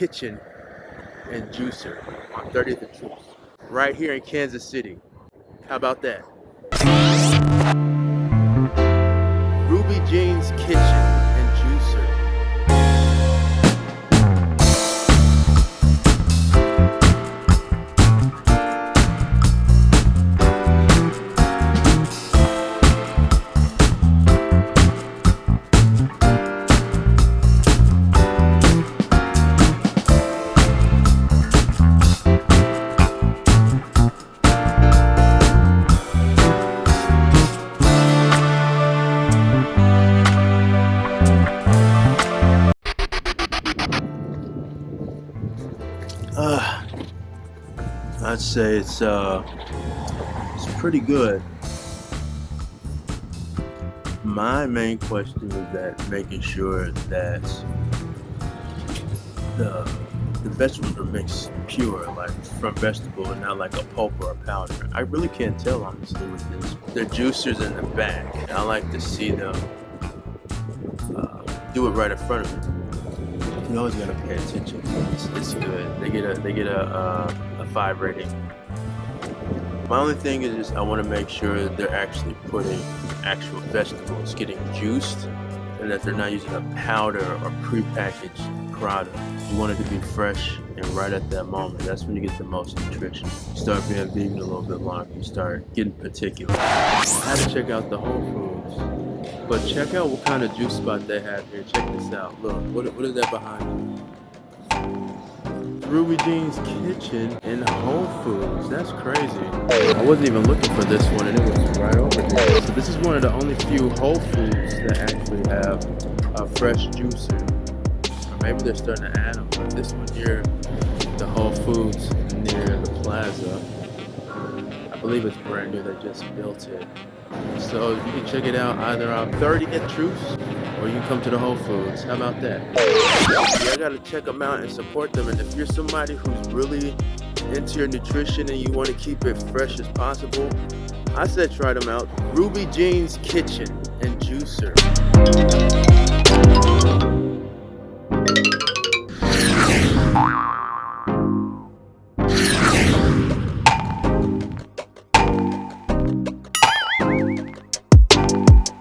Kitchen and Juicer on 30th and Truth, right here in Kansas City. How about that? Ruby Jean's Kitchen and Juicer. I'd say it's pretty good. My main question is that making sure that the vegetables are mixed pure, like from vegetable and not like a pulp or a powder. I really can't tell honestly with this. The juicers in the back, I like to see them do it right in front of me. You always gotta pay attention. It's good. They get a 5 rating. My only thing is just I want to make sure they're actually putting actual vegetables getting juiced, and that they're not using a powder or prepackaged product. You want it to be fresh and right at that moment. That's when you get the most nutrition. You start being vegan a little bit longer. You start getting particular. I had to check out the Whole Foods. But check out what kind of juice spot they have here. Check this out. Look, what is that behind me? Ruby Jean's Kitchen in Whole Foods. That's crazy. I wasn't even looking for this one, and it was right over here. So this is one of the only few Whole Foods that actually have a fresh juicer. Or maybe they're starting to add them. But this one here, the Whole Foods near the plaza, I believe it's brand new. They just built it. So you can check it out either on 30th Truth or you can come to the Whole Foods. How about that? Yeah, I gotta check them out and support them. And if you're somebody who's really into your nutrition and you want to keep it fresh as possible, I said try them out. Ruby Jean's Kitchen and Juicer.